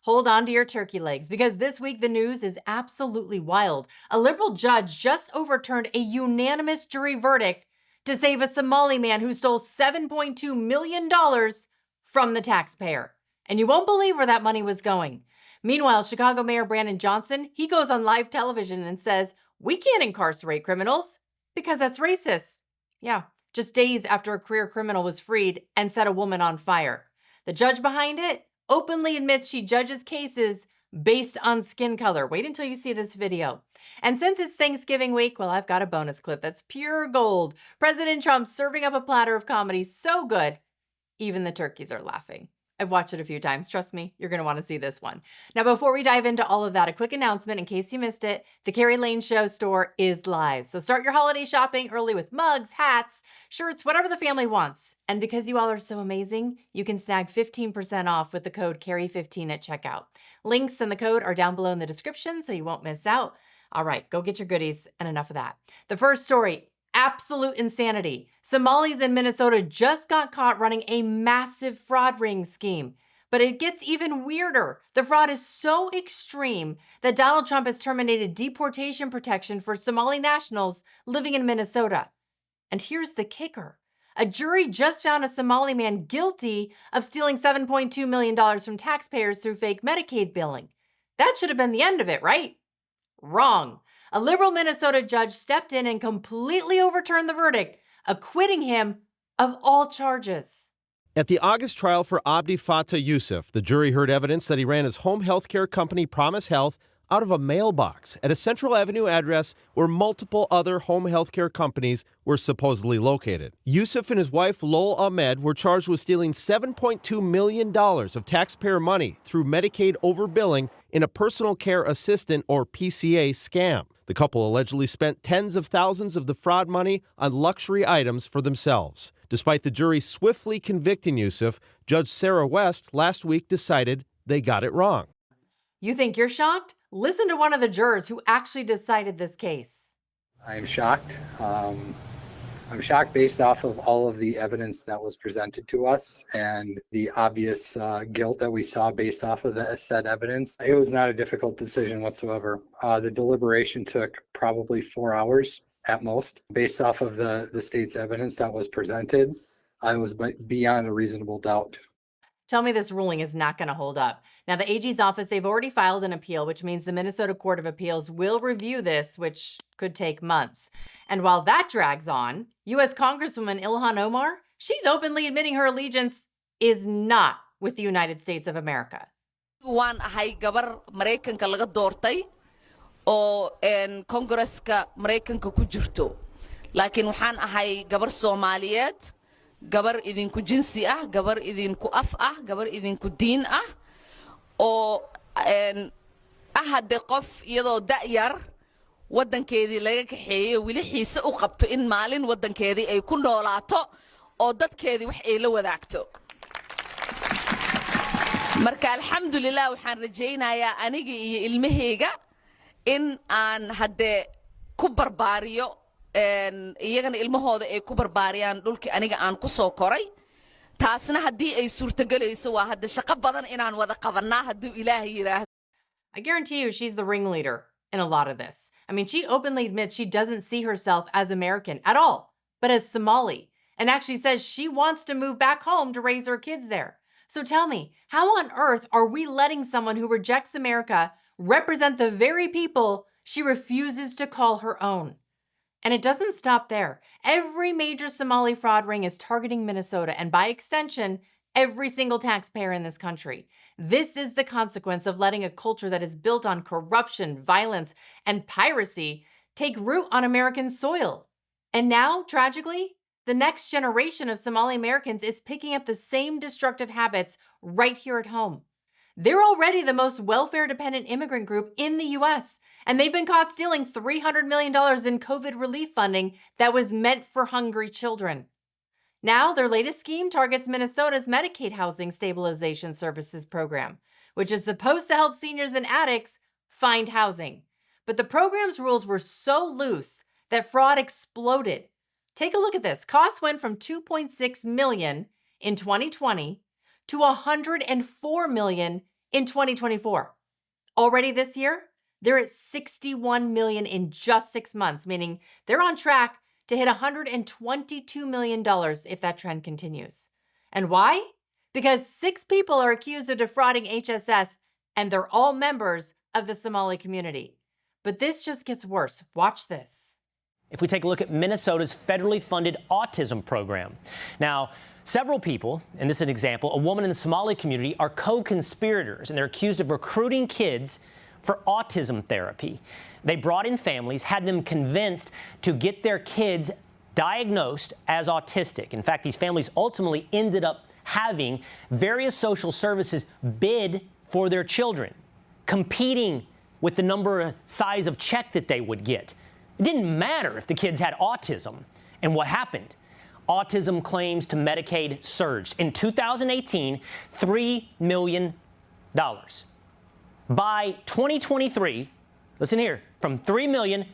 Hold on to your turkey legs because this week the news is absolutely wild. A liberal judge just overturned a unanimous jury verdict to save a Somali man who stole $7.2 million from the taxpayer. And you won't believe where that money was going. Meanwhile, Chicago Mayor Brandon Johnson, he goes on live television and says, we can't incarcerate criminals because that's racist. Yeah, just days after a career criminal was freed and set a woman on fire. The judge behind it openly admits she judges cases based on skin color. Wait until you see this video. And since it's Thanksgiving week, well, I've got a bonus clip that's pure gold. President Trump serving up a platter of comedy so good, even the turkeys are laughing. I've watched it a few times. Trust me, you're going to want to see this one. Now, before we dive into all of that, a quick announcement in case you missed it. The Kerri Lane Show store is live. So start your holiday shopping early with mugs, hats, shirts, whatever the family wants. And because you all are so amazing, you can snag 15% off with the code Kerri15 at checkout. Links and the code are down below in the description so you won't miss out. All right, go get your goodies, and enough of that. The first story, absolute insanity. Somalis in Minnesota just got caught running a massive fraud ring scheme. But it gets even weirder. The fraud is so extreme that Donald Trump has terminated deportation protection for Somali nationals living in Minnesota. And here's the kicker. A jury just found a Somali man guilty of stealing $7.2 million from taxpayers through fake Medicaid billing. That should have been the end of it, right? Wrong. A liberal Minnesota judge stepped in and completely overturned the verdict, acquitting him of all charges. At the August trial for Abdi Fattah Yusuf, the jury heard evidence that he ran his home health care company Promise Health out of a mailbox at a Central Avenue address where multiple other home health care companies were supposedly located. Yusuf and his wife Lol Ahmed were charged with stealing $7.2 million of taxpayer money through Medicaid overbilling in a personal care assistant or PCA scam. The couple allegedly spent tens of thousands of the fraud money on luxury items for themselves. Despite the jury swiftly convicting Yusuf, Judge Sarah West last week decided they got it wrong. You think you're shocked? Listen to one of the jurors who actually decided this case. I am shocked. I'm shocked based off of all of the evidence that was presented to us and the obvious guilt that we saw based off of the said evidence. It was not a difficult decision whatsoever. The deliberation took probably 4 hours at most. Based off of the state's evidence that was presented, I was beyond a reasonable doubt. Tell me this ruling is not going to hold up. Now, the AG's office, they've already filed an appeal, which means the Minnesota Court of Appeals will review this, which could take months. And while that drags on, U.S. Congresswoman Ilhan Omar, she's openly admitting her allegiance is not with the United States of America. Waan ahay gabar Mareykanka laga doortay oo Kongresska Mareykanka ku jirto. Laakiin waxaan ahay gabar Soomaaliyeed, gabar idinku jinsi ah, gabar idinku af ah, gabar idinku diin ah, oo hadde qof iyadoo da'yar waddankeedii laga kaxeeyay wili xiise u qabto in maalin waddankeedii ay ku noolaato oo dadkeedii wax ay la wadaagto. Marka alxamdulillah waxaan rajaynayaa aniga iyo ilmahayga in aan hadde ku barbaariyo iyagana ilmahooda ay ku barbaariyaan dhulkii aniga aan ku soo koray. Taasna haddii ay suurtagelayso waa hadde shaqo badan inaan wada qabanaa hadduu Ilaahay yiraahdo. I guarantee you she's the ringleader in a lot of this. I mean, she openly admits she doesn't see herself as American at all, but as Somali, and actually says she wants to move back home to raise her kids there. So tell me, how on earth are we letting someone who rejects America represent the very people she refuses to call her own? And it doesn't stop there. Every major Somali fraud ring is targeting Minnesota, and by extension, every single taxpayer in this country. This is the consequence of letting a culture that is built on corruption, violence, and piracy take root on American soil. And now, tragically, the next generation of Somali Americans is picking up the same destructive habits right here at home. They're already the most welfare-dependent immigrant group in the U.S., and they've been caught stealing $300 million in COVID relief funding that was meant for hungry children. Now, their latest scheme targets Minnesota's Medicaid Housing Stabilization Services program, which is supposed to help seniors and addicts find housing. But the program's rules were so loose that fraud exploded. Take a look at this. Costs went from $2.6 million in 2020 to $104 million in 2024. Already this year, they're at 61 million in just 6 months, meaning they're on track to hit $122 million if that trend continues. And why? Because 6 people are accused of defrauding HSS, and they're all members of the Somali community. But this just gets worse. Watch this. If we take a look at Minnesota's federally funded autism program. Now, several people, and this is an example, a woman in the Somali community, are co-conspirators, and they're accused of recruiting kids for autism therapy. They brought in families, had them convinced to get their kids diagnosed as autistic. In fact, these families ultimately ended up having various social services bid for their children, competing with the number and size of check that they would get. It didn't matter if the kids had autism. And what happened? Autism claims to Medicaid surged. In 2018, $3 million. By 2023, listen here, from $3 million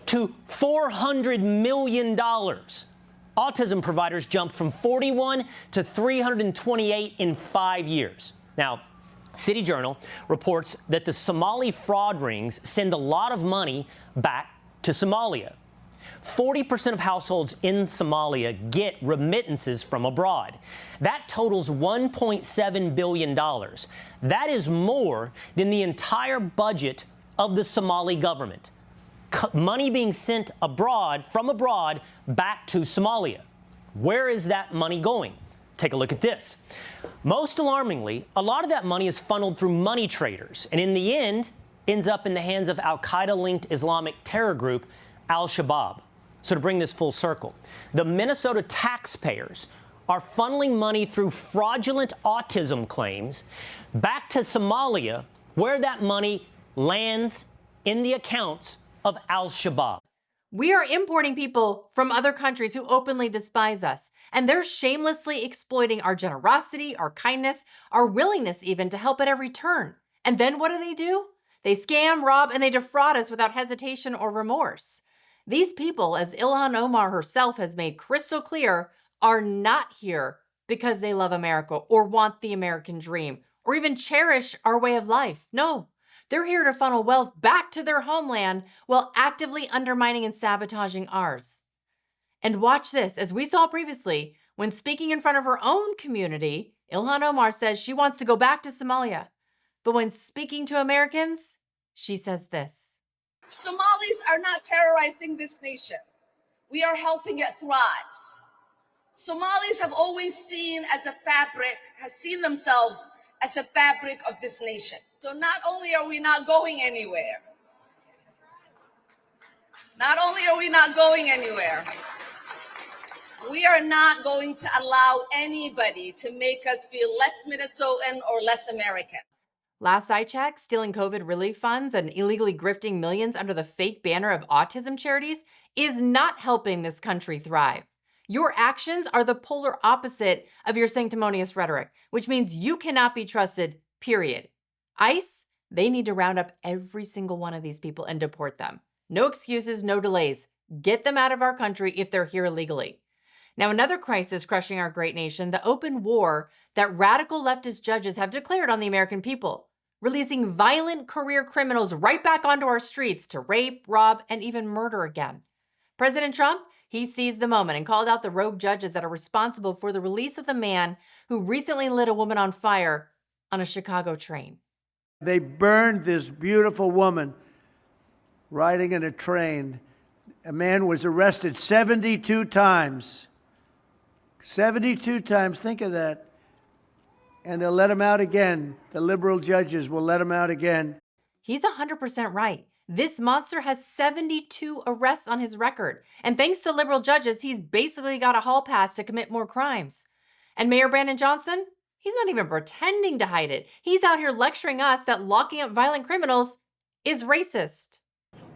to $400 million. Autism providers jumped from 41 to 328 in 5 years. Now, City Journal reports that the Somali fraud rings send a lot of money back to Somalia. 40% of households in Somalia get remittances from abroad. That totals $1.7 billion. That is more than the entire budget of the Somali government. Money being sent abroad, from abroad, back to Somalia. Where is that money going? Take a look at this. Most alarmingly, a lot of that money is funneled through money traders, and in the end, ends up in the hands of al-Qaeda-linked Islamic terror group al-Shabaab. So to bring this full circle, the Minnesota taxpayers are funneling money through fraudulent autism claims back to Somalia, where that money lands in the accounts of al-Shabaab. We are importing people from other countries who openly despise us, and they're shamelessly exploiting our generosity, our kindness, our willingness even to help at every turn. And then what do? They scam, rob, and they defraud us without hesitation or remorse. These people, as Ilhan Omar herself has made crystal clear, are not here because they love America or want the American dream or even cherish our way of life. No, they're here to funnel wealth back to their homeland while actively undermining and sabotaging ours. And watch this. As we saw previously, when speaking in front of her own community, Ilhan Omar says she wants to go back to Somalia. But when speaking to Americans, she says this. Somalis are not terrorizing this nation. We are helping it thrive. Somalis have always seen themselves as a fabric of this nation. So not only are we not going anywhere, we are not going to allow anybody to make us feel less Minnesotan or less American. Last I checked, stealing COVID relief funds and illegally grifting millions under the fake banner of autism charities is not helping this country thrive. Your actions are the polar opposite of your sanctimonious rhetoric, which means you cannot be trusted, period. ICE, they need to round up every single one of these people and deport them. No excuses, no delays. Get them out of our country if they're here illegally. Now, another crisis crushing our great nation, the open war that radical leftist judges have declared on the American people, releasing violent career criminals right back onto our streets to rape, rob, and even murder again. President Trump, he seized the moment and called out the rogue judges that are responsible for the release of the man who recently lit a woman on fire on a Chicago train. They burned this beautiful woman riding in a train. A man was arrested 72 times. 72 times, think of that. And they'll let him out again. The liberal judges will let him out again. He's 100% right. This monster has 72 arrests on his record. And thanks to liberal judges, he's basically got a hall pass to commit more crimes. And Mayor Brandon Johnson, he's not even pretending to hide it. He's out here lecturing us that locking up violent criminals is racist.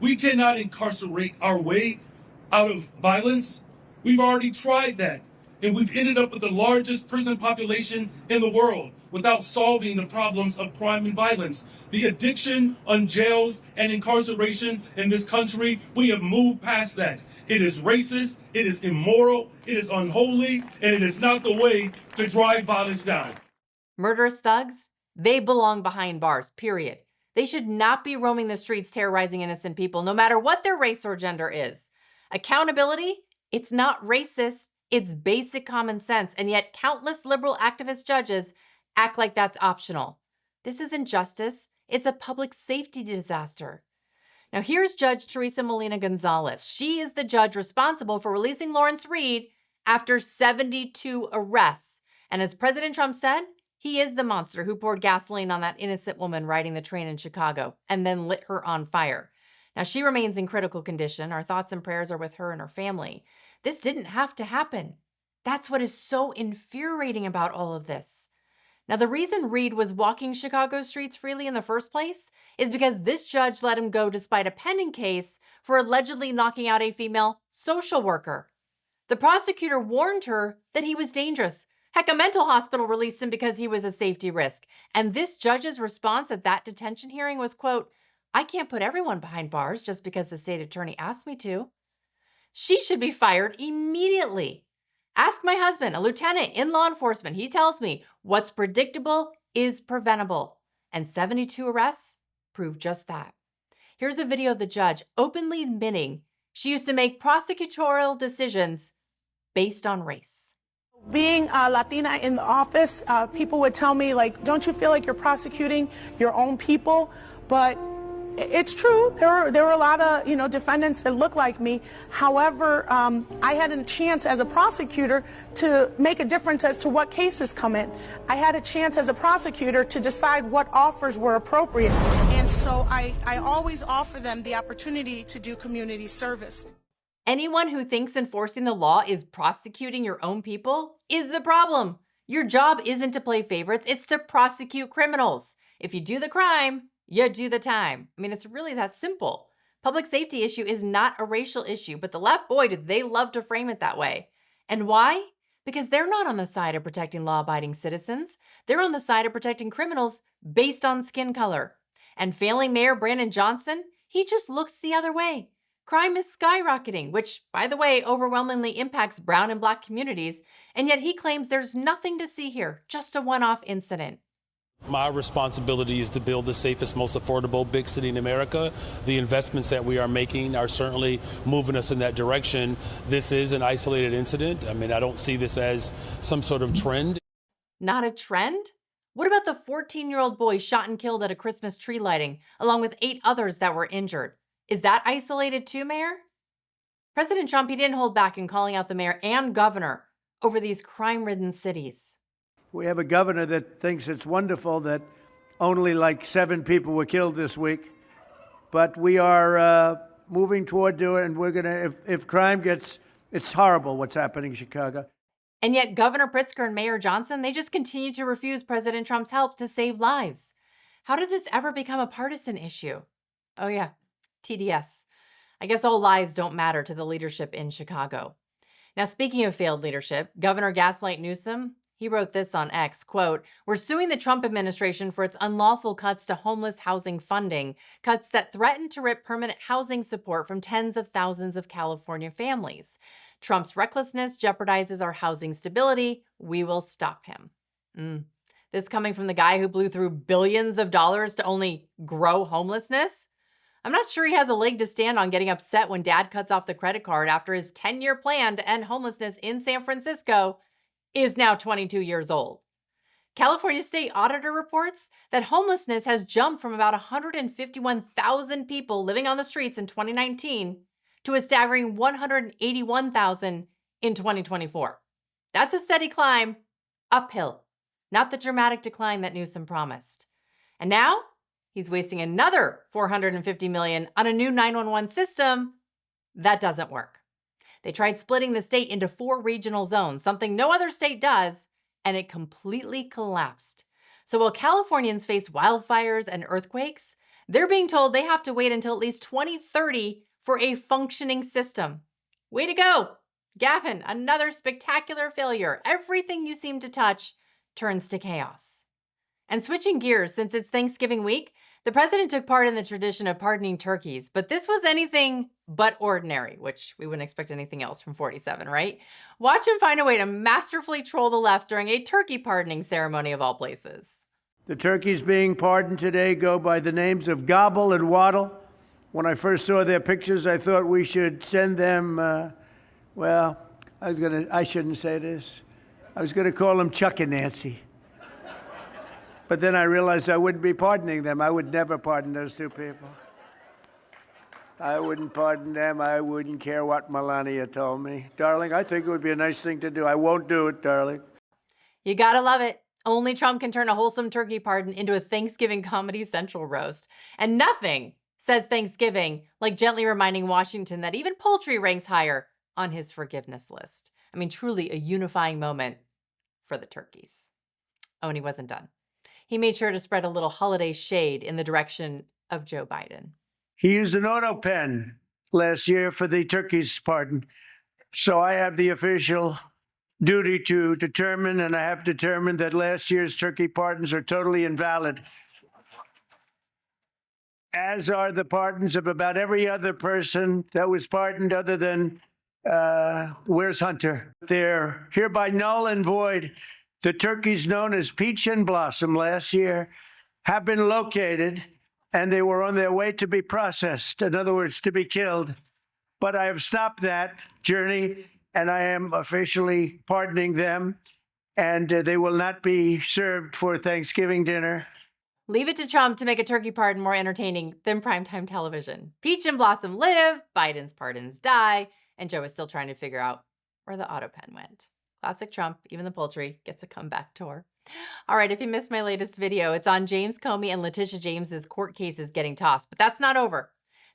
We cannot incarcerate our way out of violence. We've already tried that. And we've ended up with the largest prison population in the world without solving the problems of crime and violence. The addiction on jails and incarceration in this country, we have moved past that. It is racist, it is immoral, it is unholy, and it is not the way to drive violence down. Murderous thugs, They belong behind bars, period. They should not be roaming the streets terrorizing innocent people, no matter what their race or gender is. Accountability, it's not racist, it's basic common sense, and yet countless liberal activist judges act like that's optional. This isn't justice, it's a public safety disaster. Now here's Judge Teresa Molina Gonzalez. She is the judge responsible for releasing Lawrence Reed after 72 arrests. And as President Trump said, he is the monster who poured gasoline on that innocent woman riding the train in Chicago and then lit her on fire. Now she remains in critical condition. Our thoughts and prayers are with her and her family. This didn't have to happen. That's what is so infuriating about all of this. Now, the reason Reed was walking Chicago streets freely in the first place is because this judge let him go despite a pending case for allegedly knocking out a female social worker. The prosecutor warned her that he was dangerous. Heck, a mental hospital released him because he was a safety risk. And this judge's response at that detention hearing was, quote, "I can't put everyone behind bars just because the state attorney asked me to." She should be fired immediately. Ask my husband, a lieutenant in law enforcement. He tells me what's predictable is preventable. And 72 arrests prove just that. Here's a video of the judge openly admitting she used to make prosecutorial decisions based on race. Being a Latina in the office, people would tell me, like, don't you feel like you're prosecuting your own people? But it's true. There were a lot of, defendants that look like me. However, I had a chance as a prosecutor to make a difference as to what cases come in. I had a chance as a prosecutor to decide what offers were appropriate. And so I always offer them the opportunity to do community service. Anyone who thinks enforcing the law is prosecuting your own people is the problem. Your job isn't to play favorites, it's to prosecute criminals. If you do the crime, you do the time. I mean, it's really that simple. Public safety issue is not a racial issue, but the left, boy, do they love to frame it that way. And why? Because they're not on the side of protecting law-abiding citizens. They're on the side of protecting criminals based on skin color. And failing Mayor Brandon Johnson, he just looks the other way. Crime is skyrocketing, which, by the way, overwhelmingly impacts brown and black communities, and yet he claims there's nothing to see here, just a one-off incident. My responsibility is to build the safest, most affordable big city in America. The investments that we are making are certainly moving us in that direction. This is an isolated incident. I mean, I don't see this as some sort of trend. Not a trend? What about the 14-year-old boy shot and killed at a Christmas tree lighting, along with 8 others that were injured? Is that isolated too, Mayor? President Trump, he didn't hold back in calling out the mayor and governor over these crime-ridden cities. We have a governor that thinks it's wonderful that only like 7 people were killed this week. But we are moving toward doing, and we're going to, if crime gets, it's horrible what's happening in Chicago. And yet Governor Pritzker and Mayor Johnson, they just continue to refuse President Trump's help to save lives. How did this ever become a partisan issue? Oh yeah, TDS. I guess all lives don't matter to the leadership in Chicago. Now, speaking of failed leadership, Governor Gaslight Newsom, he wrote this on X, quote, "We're suing the Trump administration for its unlawful cuts to homeless housing funding, cuts that threaten to rip permanent housing support from tens of thousands of California families. Trump's recklessness jeopardizes our housing stability. We will stop him." This coming from the guy who blew through billions of dollars to only grow homelessness? I'm not sure he has a leg to stand on getting upset when dad cuts off the credit card after his 10-year plan to end homelessness in San Francisco is now 22 years old. California State Auditor reports that homelessness has jumped from about 151,000 people living on the streets in 2019 to a staggering 181,000 in 2024. That's a steady climb uphill, not the dramatic decline that Newsom promised. And now he's wasting another $450 million on a new 911 system that doesn't work. They tried splitting the state into 4 regional zones, something no other state does, and it completely collapsed. So while Californians face wildfires and earthquakes, they're being told they have to wait until at least 2030 for a functioning system. Way to go, Gavin, another spectacular failure. Everything you seem to touch turns to chaos. And switching gears, since it's Thanksgiving week, the president took part in the tradition of pardoning turkeys, but this was anything but ordinary, which we wouldn't expect anything else from 47, right? Watch him find a way to masterfully troll the left during a turkey pardoning ceremony of all places. The turkeys being pardoned today go by the names of Gobble and Waddle. When I first saw their pictures, I thought we should send them, I shouldn't say this. I was going to call them Chuck and Nancy. But then I realized I wouldn't be pardoning them. I would never pardon those two people. I wouldn't pardon them. I wouldn't care what Melania told me. Darling, I think it would be a nice thing to do. I won't do it, darling. You gotta love it. Only Trump can turn a wholesome turkey pardon into a Thanksgiving Comedy Central roast. And nothing says Thanksgiving like gently reminding Washington that even poultry ranks higher on his forgiveness list. I mean, truly a unifying moment for the turkeys. Oh, and he wasn't done. He made sure to spread a little holiday shade in the direction of Joe Biden. He used an auto pen last year for the turkey's pardon. So I have the official duty to determine, and I have determined that last year's turkey pardons are totally invalid, as are the pardons of about every other person that was pardoned other than, where's Hunter? They're hereby null and void. The turkeys known as Peach and Blossom last year have been located, and they were on their way to be processed, in other words, to be killed. But I have stopped that journey, and I am officially pardoning them, and they will not be served for Thanksgiving dinner. Leave it to Trump to make a turkey pardon more entertaining than primetime television. Peach and Blossom live, Biden's pardons die, and Joe is still trying to figure out where the auto pen went. Classic Trump, even the poultry gets a comeback tour. All right, if you missed my latest video, it's on James Comey and Letitia James's court cases getting tossed, but that's not over.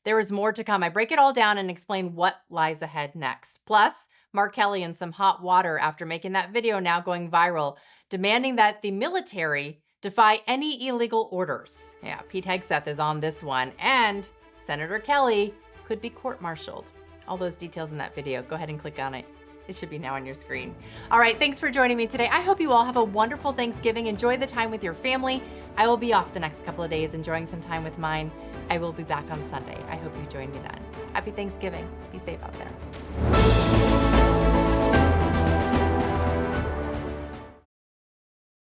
There is more to come. I break it all down and explain what lies ahead next. Plus, Mark Kelly in some hot water after making that video now going viral, demanding that the military defy any illegal orders. Yeah, Pete Hegseth is on this one, and Senator Kelly could be court-martialed. All those details in that video. Go ahead and click on it. It should be now on your screen. All right, thanks for joining me today. I hope you all have a wonderful Thanksgiving. Enjoy the time with your family. I will be off the next couple of days enjoying some time with mine. I will be back on Sunday. I hope you join me then. Happy Thanksgiving. Be safe out there.